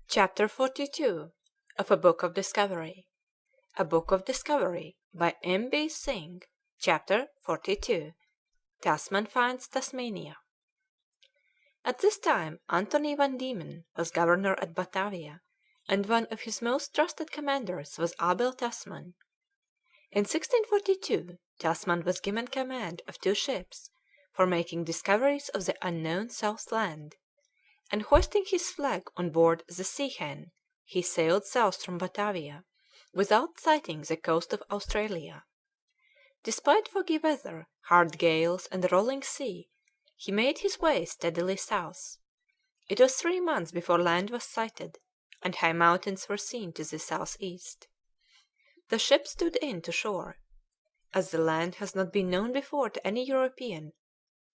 Chapter 42 of A Book of Discovery. A Book of Discovery by M. B. Synge. Chapter 42 Tasman finds Tasmania. At this time Antony van Diemen was governor at Batavia, and one of his most trusted commanders was Abel Tasman. In 1642 Tasman was given command of 2 ships for making discoveries of the unknown South Land, and hoisting his flag on board the Sea Hen, he sailed south from Batavia, without sighting the coast of Australia. Despite foggy weather, hard gales, and a rolling sea, he made his way steadily south. It was 3 months before land was sighted, and high mountains were seen to the southeast. The ship stood in to shore. As the land has not been known before to any European,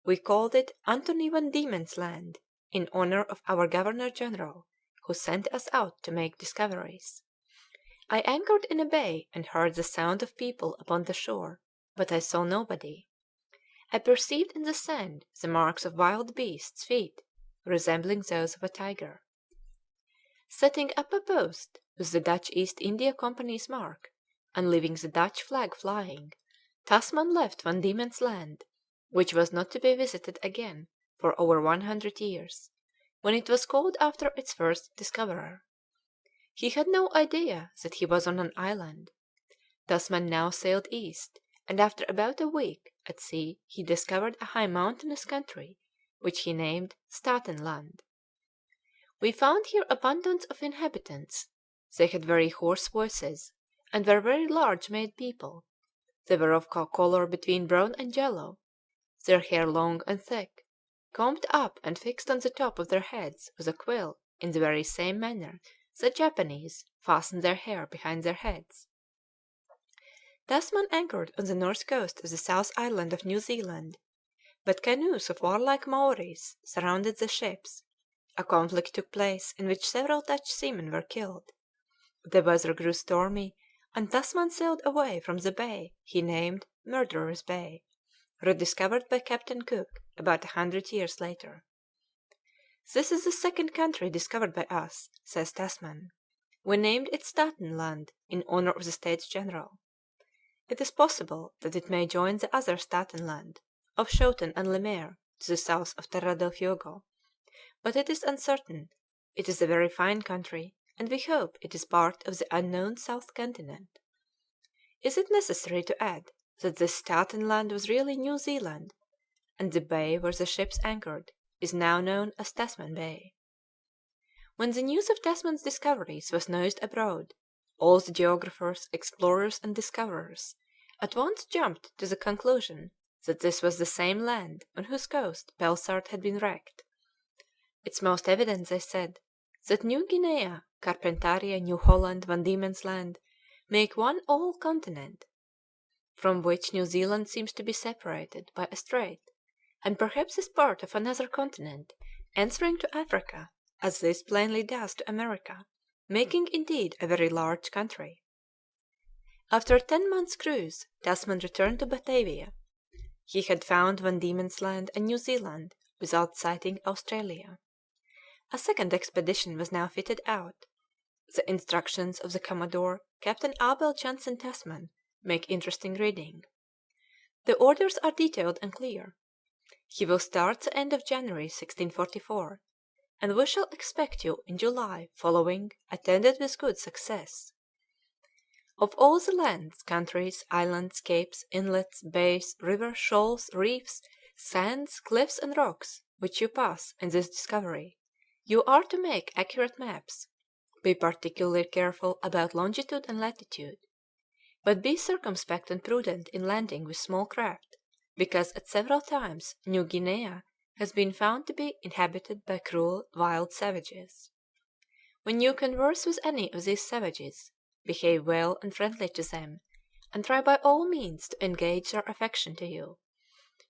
we called it Antony van Diemen's Land, in honor of our Governor General, who sent us out to make discoveries. I anchored in a bay and heard the sound of people upon the shore, but I saw nobody. I perceived in the sand the marks of wild beasts' feet, resembling those of a tiger. Setting up a post with the Dutch East India Company's mark, and leaving the Dutch flag flying, Tasman left Van Diemen's Land, which was not to be visited again for over 100 years, when it was called after its first discoverer. He had no idea that he was on an island. Tasman now sailed east, and after about a week at sea he discovered a high mountainous country, which he named Staten Land. We found here abundance of inhabitants. They had very hoarse voices, and were very large-made people. They were of colour between brown and yellow, their hair long and thick, combed up and fixed on the top of their heads with a quill in the very same manner that Japanese fasten their hair behind their heads. Tasman anchored on the north coast of the South Island of New Zealand, but canoes of warlike Maoris surrounded the ships. A conflict took place in which several Dutch seamen were killed. The weather grew stormy, and Tasman sailed away from the bay he named Murderers' Bay, rediscovered by Captain Cook about 100 years later. "This is the second country discovered by us," says Tasman. "We named it Staten Land in honor of the States General. It is possible that it may join the other Staten Land, of Schouten and Lemaire, to the south of Terra del Fuego, but it is uncertain. It is a very fine country, and we hope it is part of the unknown South Continent. Is it necessary to add that this Staten Land was really New Zealand, and the bay where the ships anchored is now known as Tasman Bay?" When the news of Tasman's discoveries was noised abroad, all the geographers, explorers, and discoverers at once jumped to the conclusion that this was the same land on whose coast Pelsart had been wrecked. "It's most evident," they said, "that New Guinea, Carpentaria, New Holland, Van Diemen's Land make one all continent, from which New Zealand seems to be separated by a strait, and perhaps is part of another continent, answering to Africa, as this plainly does to America, making indeed a very large country." After a 10 months' cruise, Tasman returned to Batavia. He had found Van Diemen's Land and New Zealand without sighting Australia. A second expedition was now fitted out. The instructions of the Commodore, Captain Abel Johnson Tasman, make interesting reading. The orders are detailed and clear. He will start the end of January 1644, and we shall expect you in July following, attended with good success. Of all the lands, countries, islands, capes, inlets, bays, rivers, shoals, reefs, sands, cliffs, and rocks which you pass in this discovery, you are to make accurate maps. Be particularly careful about longitude and latitude, but be circumspect and prudent in landing with small craft, because at several times New Guinea has been found to be inhabited by cruel wild savages. When you converse with any of these savages, behave well and friendly to them, and try by all means to engage their affection to you.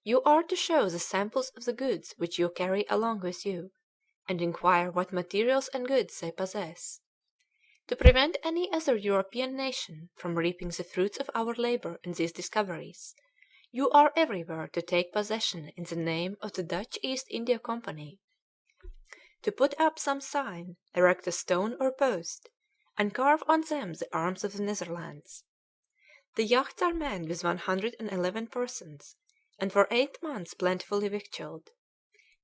You are to show the samples of the goods which you carry along with you, and inquire what materials and goods they possess. To prevent any other European nation from reaping the fruits of our labour in these discoveries, you are everywhere to take possession in the name of the Dutch East India Company, to put up some sign, erect a stone or post, and carve on them the arms of the Netherlands. The yachts are manned with 111 persons, and for 8 months plentifully victualled.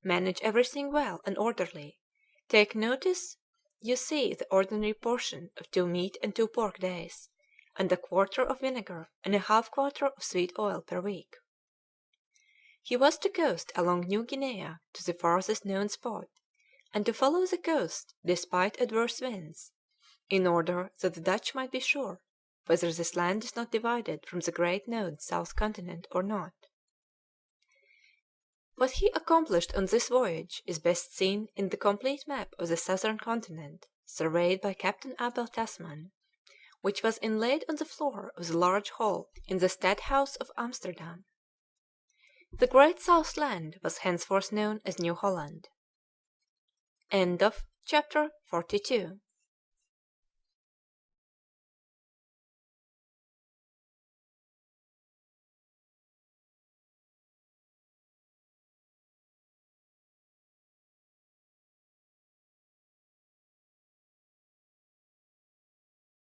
Manage everything well and orderly. Take notice you see the ordinary portion of 2 meat and 2 pork days, and a quarter of vinegar and a half quarter of sweet oil per week. He was to coast along New Guinea to the farthest known spot, and to follow the coast despite adverse winds, in order that the Dutch might be sure whether this land is not divided from the great known South Continent or not. What he accomplished on this voyage is best seen in the complete map of the southern continent surveyed by Captain Abel Tasman, which was inlaid on the floor of the large hall in the Stadthouse of Amsterdam. The Great South Land was henceforth known as New Holland. End of chapter 42.